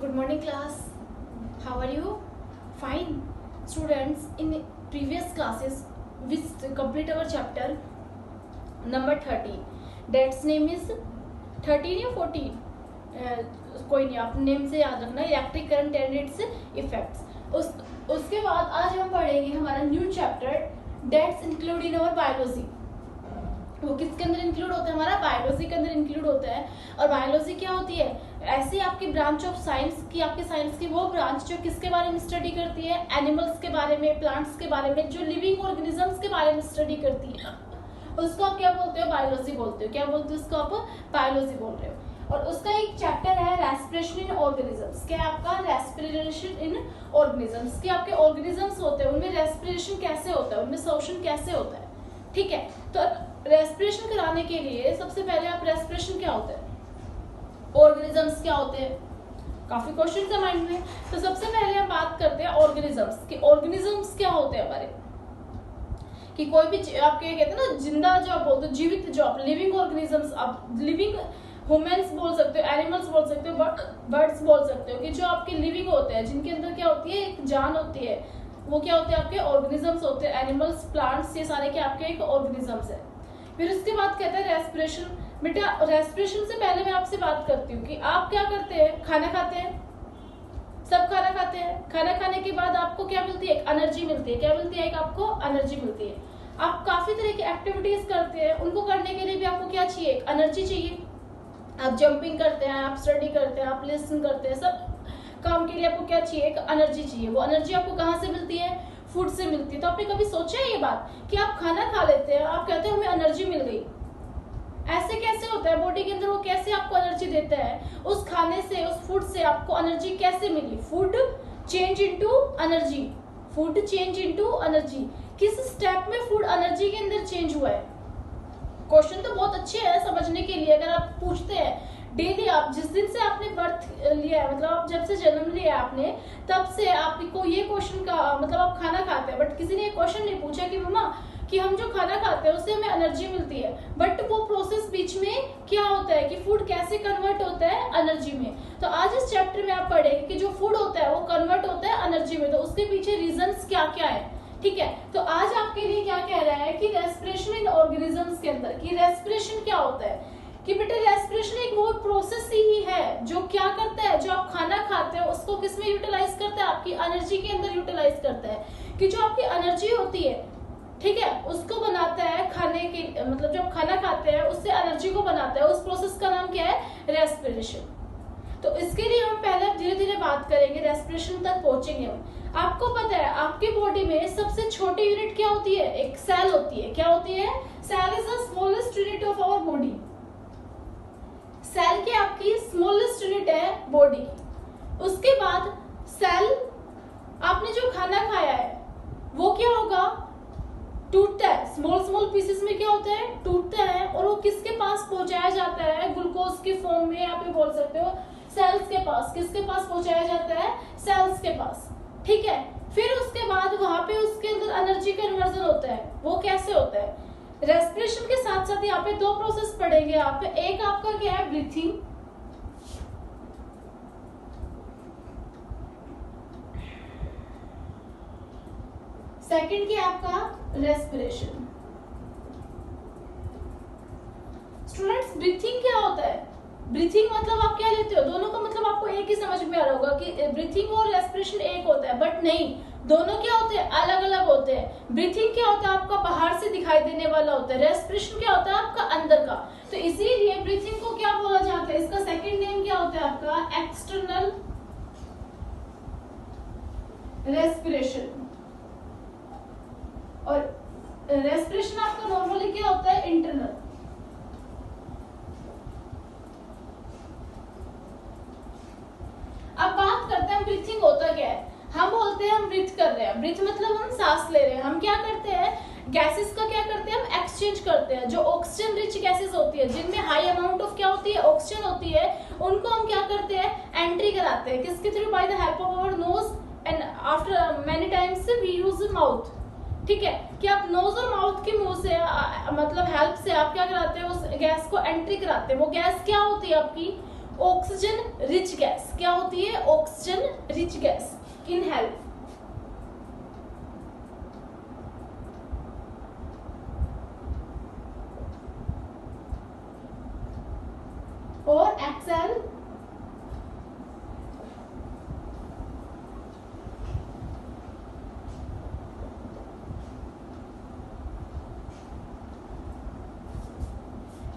Good morning class. How are you? Fine. Students, in previous classes we complete our chapter number 30. That's name is 13 या 14? कोई नहीं, आप name से याद रखना. Electric current and its effects. उसके बाद आज हम पढ़ेंगे हमारा new chapter that's include in our biology. वो किसके अंदर इंक्लूड होता है? हमारा बायोलॉजी के अंदर इंक्लूड होता है. और बायोलॉजी क्या होती है? ऐसे आपकी ब्रांच ऑफ साइंस की, आपके साइंस की वो ब्रांच जो किसके बारे में स्टडी करती है? एनिमल्स के बारे में, प्लांट्स के बारे में, जो लिविंग ऑर्गेनिजम्स के बारे में स्टडी करती है. उसको आप क्या बोलते हो? बायोलॉजी बोलते हो. क्या बोलते हो उसको? आप बायोलॉजी बोल रहे हो. और उसका एक चैप्टर है रेस्पिरेशन इन ऑर्गेनिजम्स. क्या है आपका? Respiration in organisms. कि आपके ऑर्गेनिजम्स होते हैं उनमें रेस्पिरेशन कैसे होता है, उनमें श्वसन कैसे होता है. ठीक है. तो रेस्पिरेशन कराने के लिए सबसे पहले आप रेस्पिरेशन क्या होता है, ऑर्गेनिजम्स क्या होते हैं, काफी क्वेश्चन है माइंड में. तो सबसे पहले हम बात करते हैं ऑर्गेनिजम्स की. ऑर्गेनिजम्स क्या होते हैं हमारे, कि कोई भी आपके कहते हैं ना जिंदा, जो आप बोलते हो जीवित, जो आप लिविंग ऑर्गेनिजम्स, आप लिविंग ह्यूमंस बोल सकते हो, एनिमल्स बोल सकते हो, बर्ड्स बोल सकते हो, कि जो आपके लिविंग होते हैं, जिनके अंदर क्या होती है, एक जान होती है, वो क्या होते हैं? आपके ऑर्गेनिजम्स होते हैं. एनिमल्स, प्लांट्स, ये सारे क्या आपके एक ऑर्गेनिजम्स है. फिर उसके बाद कहते हैं रेस्पिरेशन. बेटा रेस्पिरेशन से पहले मैं आपसे बात करती हूँ कि आप क्या करते हैं? खाना खाते हैं, सब खाना खाते हैं. खाना खाने के बाद आपको क्या मिलती है? एक एनर्जी मिलती है. क्या मिलती है? एक आपको एनर्जी मिलती है. आप काफी तरह की एक्टिविटीज करते हैं, उनको करने के लिए भी आपको क्या चाहिए? एक एनर्जी चाहिए. आप जंपिंग करते हैं, आप स्टडी करते हैं, आप लिसन करते हैं, सब काम के लिए आपको क्या चाहिए? एक एनर्जी चाहिए. वो एनर्जी आपको कहाँ से मिलती है? फूड से मिलती है. तो आपने कभी सोचा है ये बात कि आप खाना खा लेते हैं, आप कहते हैं हमें एनर्जी मिल गई? ऐसे कैसे होता है? बॉडी के अंदर वो कैसे आपको एनर्जी देता है? उस खाने से, उस फूड से आपको एनर्जी कैसे मिली? Food change into energy. Food change into energy. किस स्टेप में फूड एनर्जी के अंदर चेंज हुआ है? क्वेश्चन तो बहुत अच्छे है समझने के लिए. अगर आप पूछते हैं डेली, आप जिस दिन से आपने बर्थ लिया है, मतलब आप जब से जन्म लिया है आपने, तब से आपको ये क्वेश्चन का मतलब आप खाना खाते हैं, बट किसी ने ये क्वेश्चन नहीं पूछा कि मम्मा कि हम जो खाना खाते हैं उससे हमें एनर्जी मिलती है, बट वो प्रोसेस बीच में क्या होता है कि फूड कैसे कन्वर्ट होता है एनर्जी में. तो आज इस चैप्टर में आप पढ़ेंगे कि जो फूड होता है वो कन्वर्ट होता है एनर्जी में. तो उसके पीछे रीजंस क्या क्या है. ठीक है. तो आज आपके लिए क्या कह रहा है कि रेस्पिरेशन इन ऑर्गेनिजम्स के अंदर, कि रेस्पिरेशन क्या होता है, कि बेटा रेस्पिरेशन एक वो प्रोसेस ही है जो क्या करता है, जो आप खाना खाते हो उसको किसमें यूटिलाइज करता है? आपकी एनर्जी के अंदर यूटिलाइज करता है. कि जो आपकी एनर्जी होती है, ठीक है, उसको बनाता है खाने के, मतलब जो खाना खाते हैं उससे एनर्जी को बनाता है. उस प्रोसेस का नाम क्या है? रेस्पिरेशन. तो इसके लिए हम पहले धीरे धीरे बात करेंगे, रेस्पिरेशन तक पहुंचेंगे हम. आपको पता है आपकी बॉडी में सबसे छोटी यूनिट क्या होती है? एक सेल होती है. क्या होती है? Cell is the smallest unit of our body. Cell की आपकी स्मॉलेस्ट यूनिट है बॉडी. उसके बाद सेल, आपने जो खाना खाया है वो क्या होगा? टूटता है. स्मॉल स्मॉल पीसेस में क्या होता है? टूटता है. और वो किसके पास पहुंचाया जाता है? ग्लूकोज के फॉर्म में, आप ये बोल सकते हो सेल्स के पास. किसके पास पहुंचाया जाता है? सेल्स के पास. ठीक है. फिर उसके बाद वहां पे उसके अंदर एनर्जी कन्वर्जन होता है. वो कैसे होता है? रेस्पिरेशन के साथ साथ यहाँ पे दो प्रोसेस पढ़ेंगे आप. एक आपका क्या है? ब्रीथिंग. सेकंड क्या आपका? रेस्पिरेशन. स्टूडेंट्स ब्रीथिंग क्या होता है? ब्रीथिंग मतलब आप क्या लेते हो? दोनों का मतलब आपको एक ही समझ में आ रहा होगा कि ब्रीथिंग और रेस्पिरेशन एक होता है, बट नहीं, दोनों क्या होते हैं? अलग अलग होते हैं. ब्रीथिंग क्या होता है? आपका बाहर से दिखाई देने वाला होता है. रेस्पिरेशन क्या होता है? आपका अंदर का. तो इसीलिए ब्रीथिंग को क्या बोला जाता है? इसका सेकंड नेम क्या होता है आपका? External respiration. और रेस्पिरेशन आपका नॉर्मली क्या होता है? इंटरनल. अब बात करते हैं ब्रीथिंग होता क्या है. हम बोलते हैं हम ब्रीथ कर रहे हैं. ब्रीथ मतलब हम सांस ले रहे हैं. हम क्या करते हैं? गैसेस का क्या करते हैं? हम एक्सचेंज करते हैं. जो ऑक्सीजन रिच गैसेस होती है, जिनमें हाई अमाउंट ऑफ क्या होती है? ऑक्सीजन होती है, उनको हम क्या करते हैं? एंट्री कराते हैं. किसके through? By the help of our nose and after many times we use mouth. ठीक है. कि आप नोज और माउथ के मुंह से मतलब हेल्प से आप क्या कराते हैं? उस गैस को एंट्री कराते हैं. वो गैस क्या होती है आपकी? ऑक्सीजन रिच गैस, क्या होती है? Oxygen rich gas, inhale. और एक्सेल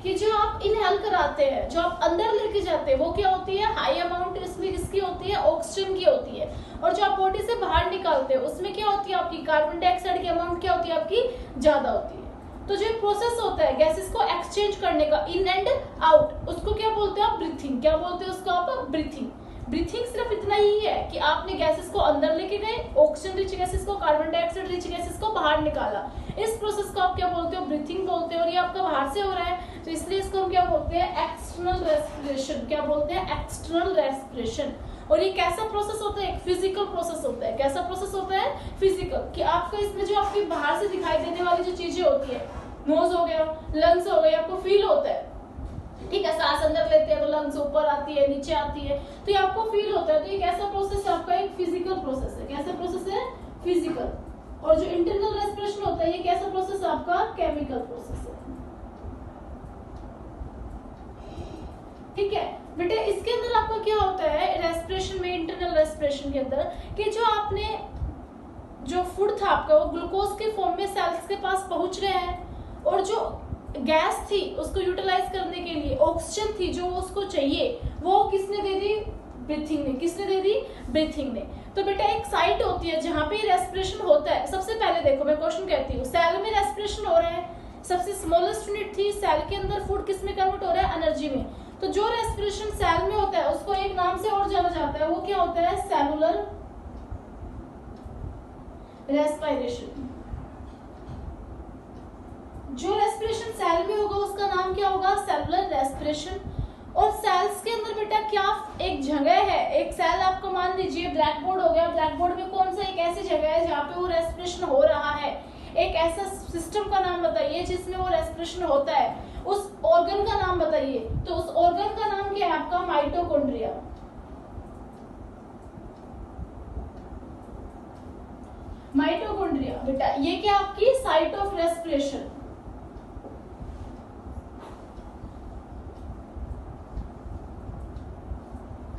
कि जो आप इनहेल कराते हैं, जो आप अंदर लेके जाते हैं, वो क्या होती है? हाई अमाउंट इसमें किसकी होती है? ऑक्सीजन की होती है। और जो आप बॉडी से बाहर निकालते हैं उसमें क्या होती है? आपकी कार्बन डाइऑक्साइड की अमाउंट क्या होती है? आपकी ज्यादा होती है। तो जो प्रोसेस होता है गैसेस को एक्सचेंज करने का, इन एंड आउट, उसको क्या बोलते हैं आप? ब्रीथिंग। क्या बोलते हैं उसको आप? ब्रीथिंग। ब्रीथिंग सिर्फ इतना ही है कि आपने गैसेस को अंदर लेके गए, ऑक्सीजन रिच गैसेस को, कार्बन डाइऑक्साइड रिच गैसेस को बाहर निकाला। इस प्रोसेस को आप क्या बोलते हो? ब्रीथिंग बोलते हैं। और ये आपका बाहर से हो रहा है, तो इसलिए इसको हम क्या बोलते हैं? External respiration. क्या बोलते हैं? External respiration. और ये कैसा प्रोसेस होता है? एक फिजिकल प्रोसेस होता है। कैसा प्रोसेस होता है? फिजिकल। कि आपको इसमें जो आपकी बाहर से दिखाई देने वाली जो चीजें होती है, नोज हो गया, लंग्स हो गए, आपको फील होता है, ठीक है? सांस अंदर लेते हैं तो लंग्स ऊपर आती है, नीचे आती है, तो ये आपको फील होता है। तो ये कैसा प्रोसेस है? आपका एक फिजिकल प्रोसेस है। कैसा प्रोसेस है? फिजिकल। और जो इंटरनल रेस्पिरेशन होता है, ये कैसा प्रोसेस है? आपका केमिकल प्रोसेस है। ठीक है बेटे, इसके अंदर आपका क्या होता है रेस्पिरेशन में, इंटरनल रेस्पिरेशन के अंदर, कि जो आपने जो फूड था आपका वो ग्लूकोज के फॉर्म में सेल्स के पास पहुंच रहे हैं, और जो गैस थी उसको यूटिलाइज करने के लिए ऑक्सीजन थी जो उसको चाहिए, वो किसने दे दी? ब्रीथिंग ने। किसने दे दी? ब्रीथिंग ने। तो बेटा एक साइट होती है जहां पे रेस्पिरेशन होता है। सबसे पहले देखो मैं क्वेश्चन कहती हूँ, सेल में रेस्पिरेशन हो रहा है, सबसे स्मॉलेस्ट यूनिट थी, सेल के अंदर फूड किस में कन्वर्ट हो रहा है? एनर्जी में। तो जो रेस्पिरेशन सेल में होता है उसको एक नाम से और जाना जाता है, वो क्या होता है? Cellular respiration. जो रेस्पिरेशन सेल में होगा उसका नाम क्या होगा? Cellular respiration. और सेल्स के अंदर बेटा क्या एक जगह है, एक सेल आपको मान लीजिए ब्लैक बोर्ड हो गया, ब्लैक बोर्ड में कौन सा एक ऐसी जगह है जहाँ पे वो रेस्पिरेशन हो रहा है? एक ऐसा सिस्टम का नाम बताइए जिसमें वो रेस्पिरेशन होता है, उस ऑर्गन का नाम बताइए। तो उस ऑर्गन का नाम क्या है आपका? माइटोकॉन्ड्रिया। माइटोकॉन्ड्रिया बेटा ये क्या आपकी site of respiration,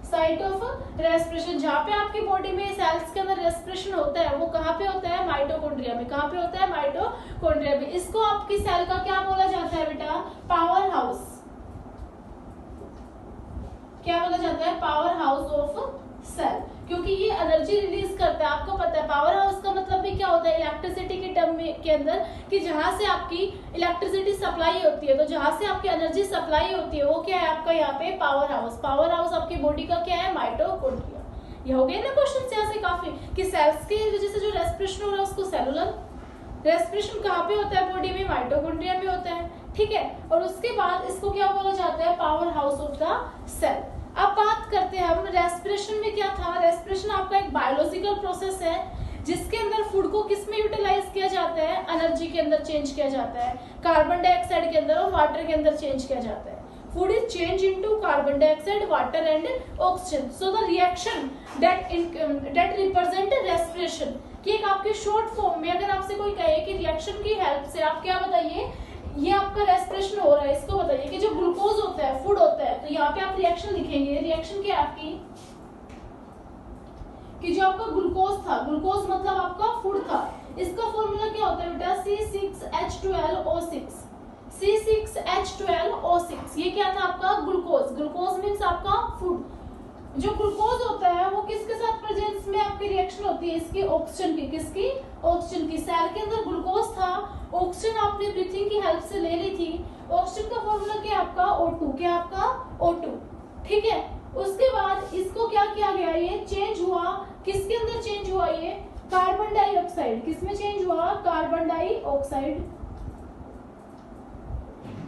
site of respiration, जहाँ पे आपकी बॉडी में सेल्स के अंदर रेस्पिरेशन होता है वो कहाँ पे होता है? माइटोकॉन्ड्रिया में। कहाँ पे होता है? माइटोकॉन्ड्रिया में। इसको आपकी सेल का क्या बोला जाता है बेटा? Power house. क्या बोला जाता है? पावर हाउस ऑफ सेल, क्योंकि ये एनर्जी रिलीज करता है। आपको पता है पावर हाउस का मतलब भी क्या होता है इलेक्ट्रिसिटी के टर्म में के अंदर, कि जहां से आपकी इलेक्ट्रिसिटी सप्लाई होती है, तो जहां से आपकी एनर्जी सप्लाई होती है वो क्या है आपका यहाँ पे? Power house. पावर हाउस आपकी बॉडी का क्या है? माइटोकॉन्ड्रिया। ये हो गए ना क्वेश्चन यहाँ से काफी, कि सेल्स की वजह से जो रेस्पिरेशन हो रहा है उसको सेलुलर रेस्पिरेशन कहाँ पे होता है? बॉडी में माइटोकॉन्ड्रिया में होता है, ठीक है। और उसके बाद इसको क्या बोला जाता है? Power house of the cell. अब बात करते हैं हम रेस्पिरेशन में क्या था। रेस्पिरेशन आपका एक बायोलॉजिकल प्रोसेस है जिसके अंदर फूड को किस में यूटिलाइज किया जाता है? एनर्जी के अंदर चेंज किया जाता है, कार्बन डाइऑक्साइड के अंदर और वाटर के अंदर चेंज किया जाता है। Food is change into carbon dioxide, water and oxygen. So the reaction that represent respiration, कि एक आपके शॉर्ट फॉर्म में अगर आपसे कोई कहे कि रिएक्शन की हेल्प से आप क्या बताइए ये आपका रेस्पिरेशन हो रहा है, इसको बताइए कि जो ग्लूकोज होता है, फूड होता है, तो यहाँ पे आप रिएक्शन लिखेंगे। रिएक्शन क्या है आपकी? कि जो आपका ग्लूकोज था, ग्लूकोज मतलब आपका फूड था, इसका फॉर्मूला क्या होता है बेटा? C6H12O6। C6H12O6 ये क्या था आपका? ग्लूकोज। ग्लूकोज मीन्स आपका फूड। जो ग्लूकोज होता है वो किसके साथ प्रेजेंस में आपकी रिएक्शन होती है? इसकी ऑक्सीजन की। किसकी? ऑक्सीजन की। सेल के अंदर ग्लूकोज था, ऑक्सीजन आपने ब्रीथिंग की हेल्प से ले ली थी। ऑक्सीजन का फॉर्मूला क्या आपका? O2। क्या आपका? O2, ठीक है। उसके बाद इसको क्या किया गया? ये चेंज हुआ, किसके अंदर चेंज हुआ? ये कार्बन डाइऑक्साइड। किसमें चेंज हुआ? Carbon dioxide.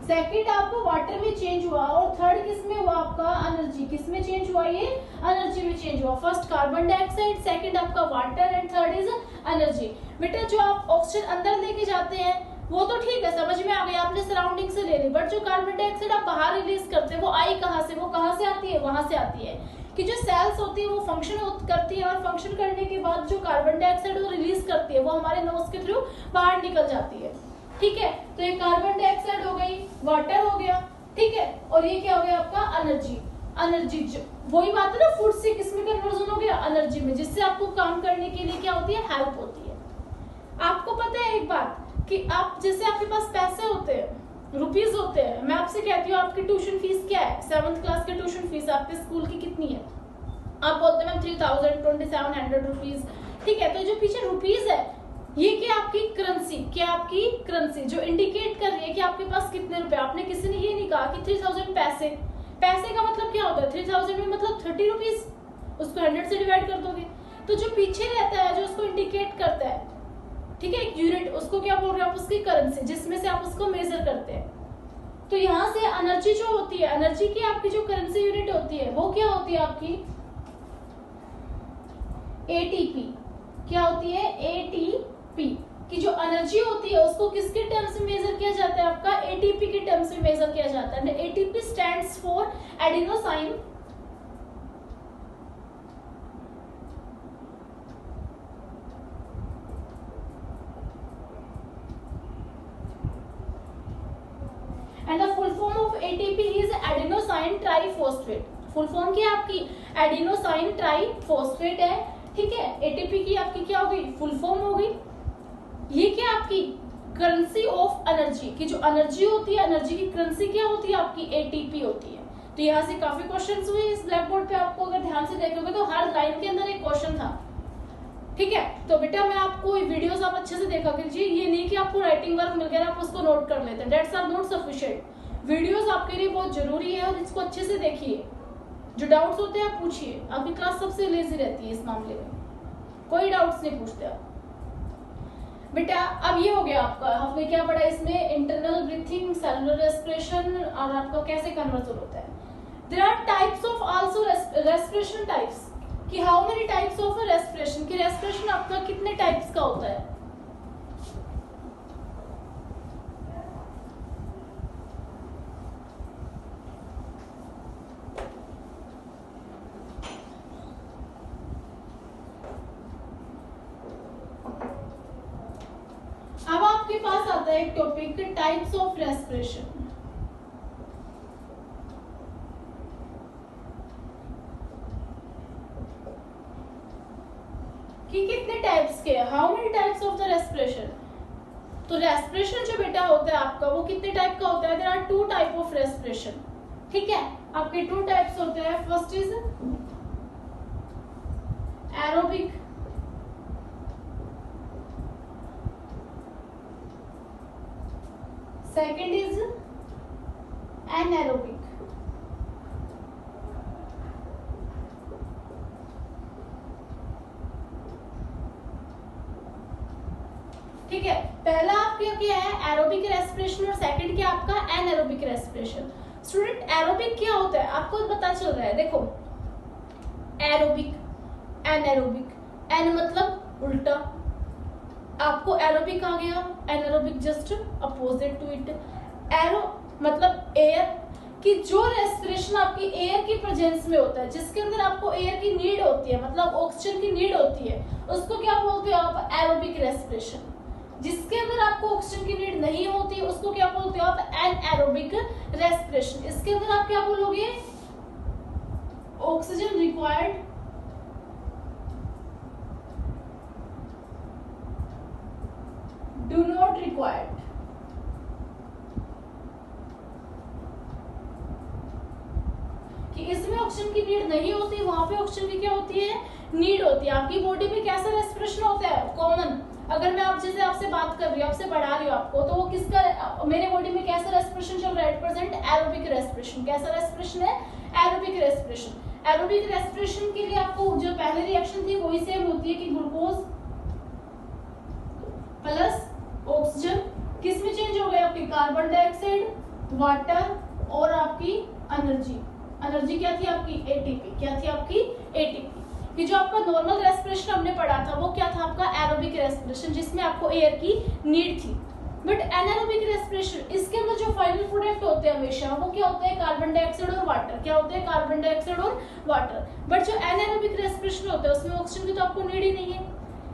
सेकंड आपको वाटर में चेंज हुआ, और थर्ड किसमें हुआ आपका? एनर्जी। किसमें चेंज हुआ? ये एनर्जी में चेंज हुआ। फर्स्ट कार्बन डाइऑक्साइड, सेकंड आपका water and third is energy. बेटा जो आप ऑक्सीजन अंदर लेके जाते हैं वो तो ठीक है, समझ में आ गया, आपने सराउंडिंग से ले ली, बट जो कार्बन डाइऑक्साइड आप बाहर रिलीज करते हैं वो आई कहाँ से, वो कहाँ से आती है, वहां से आती है कि जो सेल्स होती है वो फंक्शन करती है और फंक्शन करने के बाद जो कार्बन डाइऑक्साइड वो रिलीज करती है वो हमारे नोज के थ्रू बाहर निकल जाती है। ठीक है, तो ये कार्बन डाइऑक्साइड हो गई, वाटर हो गया, ठीक है, और ये क्या हो गया आपका एनर्जी। एनर्जी वही बात है ना, फूड से किसमें कन्वर्जन हो गया, एनर्जी में, जिससे आपको काम करने के लिए क्या होती है, हेल्प होती है। आपको पता है एक बात कि आप जैसे आपके पास पैसे होते हैं, रुपीज होते हैं, मैं आपसे कहती हूँ आपकी ट्यूशन फीस क्या है, 7th क्लास की ट्यूशन फीस आपके स्कूल की कितनी है, आप बोलते हैं मैम 3,2700 रुपीज, ठीक है, तो जो पीछे रुपीज है ये क्या आपकी करेंसी, क्या आपकी करेंसी जो इंडिकेट कर रही है कि आपके पास कितने रुपए। आपने किसी ने ये नहीं कहा कि 3000 पैसे, पैसे का मतलब क्या होता है, 3000 में मतलब 30 रुपीज, उसको 100 से डिवाइड कर दोगे, तो जो पीछे रहता है जो उसको इंडिकेट करता है, ठीक है, एक यूनिट, उसको क्या बोल रहे हैं आप, उसकी करेंसी, जिसमें से आप उसको मेजर करते हैं। तो यहाँ से एनर्जी जो होती है, एनर्जी की आपकी जो करेंसी यूनिट होती है वो क्या होती है आपकी एटीपी। क्या होती है, एटीपी की जो एनर्जी होती है उसको किसके टर्म्स में मेजर किया जाता है, आपका एटीपी के टर्म्स में मेजर किया जाता है। ATP stands for adenosine and the full form of ATP is adenosine triphosphate। Full form क्या आपकी एडिनोसाइन ट्राइफॉस्फेट है, ठीक है, एटीपी की आपकी क्या हो गई, फुल फॉर्म हो गई। ये क्या आपकी करेंसी ऑफ एनर्जी की जो एनर्जी होती है, एनर्जी की करेंसी क्या होती है आपकी एटीपी होती है। तो यहाँ से काफी क्वेश्चंस हुए इस ब्लैक बोर्ड पे, आपको अगर ध्यान से देखोगे तो हर लाइन के अंदर एक क्वेश्चन था, ठीक है। तो बेटा मैं आपको वीडियोस आप अच्छे से देखा कीजिए, ये नहीं कि आपको राइटिंग वर्क मिल गया आप उसको नोट कर लेते हैं, that's are not sufficient. Videos आपके लिए बहुत जरूरी है और इसको अच्छे से देखिए, जो डाउट्स होते हैं आप पूछिए, आपकी क्लास सबसे लेजी रहती है इस मामले में, कोई डाउट्स नहीं पूछते आप। बेटा अब ये हो गया आपका, आपने क्या पढ़ा इसमें, इंटरनल ब्रीथिंग, सेलुलर रेस्पिरेशन और आपका कैसे कन्वर्जन होता है। There are types of also respiration types, कि how many types of respiration, कि रेस्पिरेशन आपका कितने टाइप्स का होता है। अब आपके पास आता है एक टॉपिक, टाइप्स ऑफ रेस्पिरेशन। कि कितने टाइप्स के, how many types of the respiration. तो रेस्पिरेशन जो बेटा होता है आपका वो कितने टाइप का होता है, there are 2 type of respiration, ठीक है, आपके 2 टाइप्स होते हैं। First is aerobic, second is anaerobic. ठीक है, पहला आपका क्या है एरोबिक रेस्पिरेशन और सेकंड क्या आपका एनारोबिक रेस्पिरेशन। स्टूडेंट एरोबिक क्या होता है आपको पता चल रहा है, देखो एरोबिक, एनारोबिक, एन मतलब उल्टा, आपको एरोबिक आ गया, anaerobic just opposite to it. Aero मतलब एयर की जो रेस्पिरेशन आपकी एयर की प्रेजेंस में होता है, जिसके अंदर आपको एयर की नीड होती है, मतलब ऑक्सीजन की नीड होती है, उसको क्या बोलते हो आप, एरोबिक रेस्पिरेशन। जिसके अंदर आपको ऑक्सीजन की नीड नहीं होती है उसको क्या बोलते हो आप, एनएरोबिक रेस्पिरेशन। इसके अंदर आप क्या बोलोगे, oxygen required do not required. कि इसमें ऑक्सीजन की नीड नहीं होती, वहां पे ऑक्सीजन की क्या होती है, नीड होती है। आपकी बॉडी में कैसा रेस्पिरेशन होता है, कॉमन। अगर मैं आप जैसे आपसे बात कर रही हूँ, आपसे पढ़ा रही हूँ आपको, तो वो किसका, मेरे बॉडी में कैसा रेस्पिरेशन चल रहा है, प्रेजेंट एरोबिक रेस्पिरेशन। कैसा रेस्पिरेशन है, एरोबिक रेस्पिरेशन। एरोबिक रेस्पिरेशन के लिए आपको जो पहले रिएक्शन थी वही सेम होती है कि ग्लूकोज प्लस ऑक्सीजन किस में चेंज हो गया, आपकी कार्बन डाइऑक्साइड, वाटर और आपकी एनर्जी। एनर्जी क्या थी आपकी, एटीपी। क्या थी आपकी, एटीपी। कि जो आपका नॉर्मल रेस्पिरेशन हमने पढ़ा था वो क्या था आपका, एरोबिक रेस्पिरेशन, जिसमें आपको एयर की नीड थी। बट एनारोबिक रेस्पिरेशन, इसके अंदर जो फाइनल प्रोडक्ट होते हैं हमेशा वो क्या होता है, कार्बन डाइऑक्साइड और वाटर। क्या होते हैं, कार्बन डाइऑक्साइड और वाटर। बट जो एनारोबिक रेस्पिरेशन होता है उसमें ऑक्सीजन की तो आपको नीड ही नहीं है।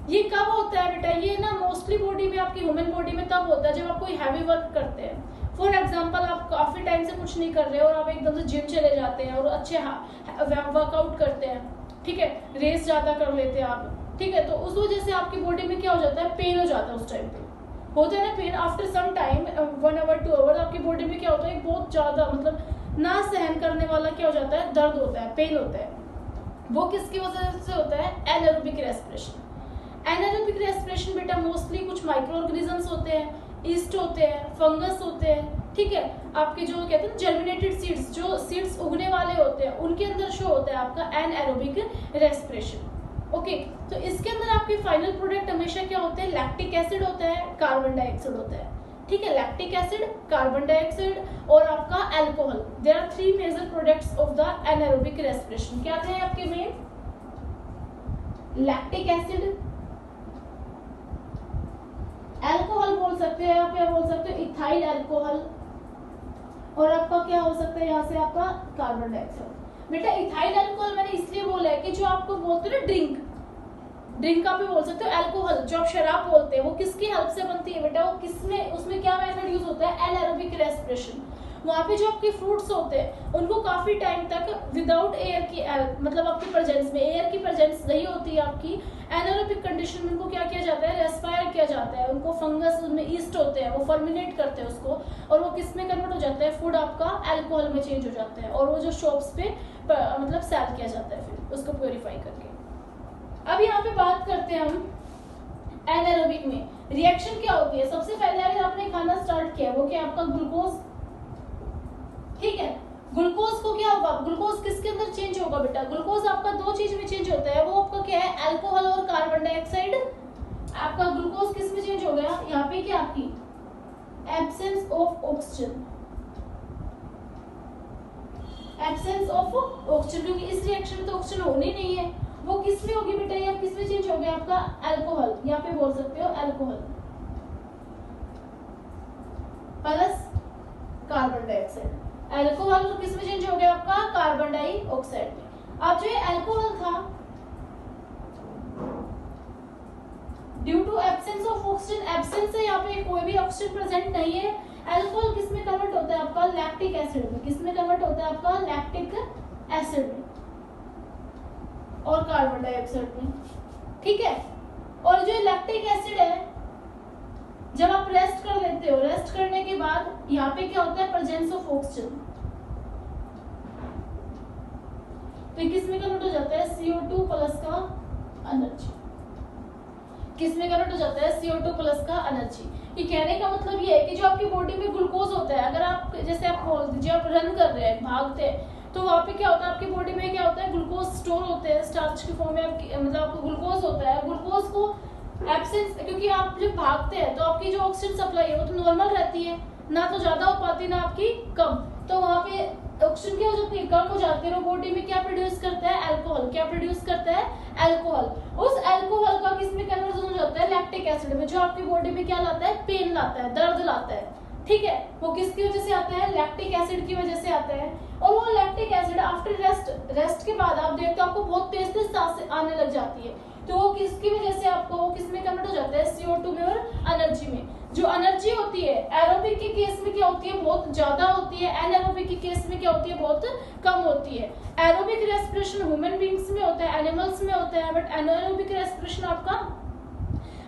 ये कब होता है बेटा, ये ना मोस्टली बॉडी में, आपकी ह्यूमन बॉडी में तब होता है जब आप कोई हैवी वर्क करते हैं। फॉर एग्जाम्पल, आप काफी टाइम से कुछ नहीं कर रहे और आप एकदम से जिम चले जाते हैं और अच्छे वर्कआउट करते हैं, ठीक है, रेस ज्यादा कर लेते हैं आप, ठीक है, तो उस वजह से आपकी बॉडी में क्या हो जाता है, पेन हो जाता है। उस टाइम पे होता है ना pain, after some time 1 hour 2 hour आपकी बॉडी में क्या होता है, बहुत ज्यादा मतलब ना सहन करने वाला क्या हो जाता है, दर्द होता है, पेन होता है। वो किसकी वजह से होता है, एनारोबिक रेस्पिरेशन। एनारोबिक रेस्पिरेशन बेटा मोस्टली कुछ माइक्रो ऑर्गेनिजम्स होते हैं, ईस्ट होते हैं, फंगस होते हैं, ठीक है, आपके जो कहते हैं जर्मिनेटेड सीड्स, जो सीड्स उगने वाले होते हैं उनके अंदर शो होता है आपका एनारोबिक रेस्पिरेशन। ओके, तो इसके अंदर आपके फाइनल प्रोडक्ट हमेशा क्या होते हैं, लैक्टिक एसिड होता है, कार्बन डाइऑक्साइड होता है, ठीक है, लैक्टिक एसिड, कार्बन डाइऑक्साइड और आपका alcohol. There are 3 major products of the anaerobic respiration. क्या थे आपके में, लैक्टिक एसिड, अल्कोहल बोल सकते हैं आप, या बोल सकते हो इथाइल अल्कोहल, और आपका क्या हो सकता है यहाँ से आपका कार्बन डाइऑक्साइड। बेटा इथाइल अल्कोहल मैंने इसलिए बोला है कि जो आपको बोलते हैं ना ड्रिंक आप भी बोल सकते हो, अल्कोहल जो आप शराब बोलते हैं वो किसकी हेल्प से बनती है बेटा, वो किसमें, उसमें क्या मेथड यूज होता है, एनारोबिक रेस्पिरेशन। वहाँ पे जो आपके फ्रूट्स होते हैं उनको काफी टाइम तक विदाउट एयर की मतलब आपकी प्रेजेंस में, एयर की प्रेजेंस नहीं होती है आपकी, एनारोबिक कंडीशन में उनको क्या किया जाता है, रेस्पायर किया जाता है, उनको फंगस उनमें ईस्ट होते हैं, वो फर्मिनेट करते हैं उसको, और वो किस में कन्वर्ट हो जाता है, फूड आपका अल्कोहल में चेंज हो जाता है, और वो जो शॉप्स पे मतलब सेल किया जाता है फिर उसको प्योरीफाई करके। अब यहाँ पे बात करते हैं हम एनारोबिक में रिएक्शन क्या होती है। सबसे पहले अगर आपने खाना स्टार्ट किया वो क्या आपका ग्लूकोज, ठीक है, ग्लूकोज को क्या होगा, ग्लूकोज किसके अंदर चेंज होगा बेटा, ग्लूकोज आपका 2 चीज में चेंज होता है, वो आपका क्या है, अल्कोहल और कार्बन डाइऑक्साइड। आपका ग्लूकोज किस में चेंज हो गया, यहाँ पे क्या आपकी absence of oxygen, absence of oxygen, क्योंकि इस रिएक्शन में तो ऑक्सीजन होनी नहीं है, वो किस में होगी बेटा, ये किस में चेंज हो गया आपका अल्कोहल, यहाँ पे बोल सकते हो alcohol plus carbon dioxide, alcohol किस में चेंज हो गया आपका कार्बन डाइऑक्साइड में। अब जो ये अल्कोहल था due to absence of oxygen, absence है यहाँ पे कोई भी ऑक्सीजन प्रेजेंट नहीं है, अल्कोहल किस में कन्वर्ट होता है आपका लैक्टिक एसिड में, किस में कन्वर्ट होता है आपका लैक्टिक एसिड में और कार्बन डाइऑक्साइड में, ठीक है। और जो लैक्टिक एसिड है जब आप रेस्ट कर लेते हो, रेस्ट करने के बाद यहाँ पे क्या होता है, प्रेजेंस ऑफ ऑक्सीजन, तो किस में कन्वर्ट हो जाता है, CO2 प्लस का एनर्जी, किस में कन्वर्ट हो जाता है, CO2 प्लस का एनर्जी। ये कहने का मतलब ये है कि जो आपकी बॉडी में ग्लूकोज होता है, अगर आप जैसे आप बोल दीजिए आप रन कर रहे हैं, भागते हैं, तो वहाँ पे क्या होता है, आपकी बॉडी में क्या होता है, ग्लूकोज स्टोर होते हैं स्टार्च के फॉर्म में, मतलब आपको ग्लूकोज होता है, ग्लूकोज को एब्सेंस, क्योंकि आप जब भागते हैं तो आपकी जो ऑक्सीजन सप्लाई है वो तो नॉर्मल रहती है, ना तो ज्यादा हो पाती ना आपकी कम, तो वहाँ पे ऑक्सीजन क्या हो जाती है, कम हो जाती है, और बॉडी में क्या प्रोड्यूस करता है, अल्कोहल, क्या प्रोड्यूस करता है, अल्कोहल। उस अल्कोहल का किस में कन्वर्जन हो जाता है, लैक्टिक एसिड में, जो आपकी बॉडी में क्या लाता है, पेन लाता है, दर्द लाता है, ठीक है, वो किसकी वजह से आता है, लैक्टिक एसिड की वजह से आता है। और वो लैक्टिक एसिड आफ्टर रेस्ट के बाद आप देखते हो आपको बहुत तेज तेज सांसें आने लग जाती है, तो वो किसकी वजह से आपको वो किस में कन्वर्ट हो जाता है, CO2 में और एनर्जी में। जो एनर्जी होती है एरोबिक के केस में क्या होती है, बहुत ज्यादा होती है, एनारोबिक के केस में क्या होती है, बहुत कम होती है। एरोबिक रेस्पिरेशन ह्यूमन बींग्स में होता है, एनिमल्स में होता है, बट एनारोबिक रेस्पिरेशन आपका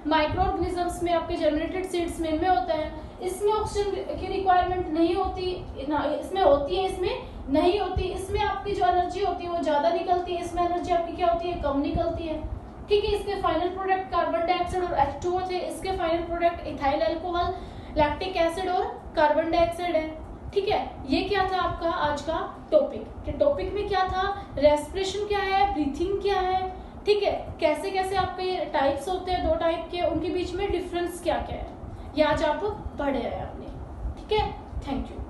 माइक्रो ऑर्गेनिजम्स में, आपके जर्मिनेटेड सीड्स में इनमें होता है। इसमें ऑक्सीजन की रिक्वायरमेंट नहीं होती, इसमें होती है, इसमें नहीं होती। इसमें आपकी जो एनर्जी होती है वो ज्यादा निकलती है, इसमें एनर्जी आपकी क्या होती है, कम निकलती है, ठीक है। इसके फाइनल प्रोडक्ट कार्बन डाइऑक्साइड और H2O थे, इसके final product ethyl alcohol, lactic acid और कार्बन डाइऑक्साइड है, ठीक है। ये क्या था आपका आज का टॉपिक। टॉपिक में क्या था, रेस्पिरेशन क्या है, ब्रीथिंग क्या है, ठीक है, कैसे कैसे आपके टाइप्स होते हैं, 2 टाइप के, उनके बीच में डिफरेंस क्या क्या है, ये आज आप पढ़े हैं आपने, ठीक है। Thank you.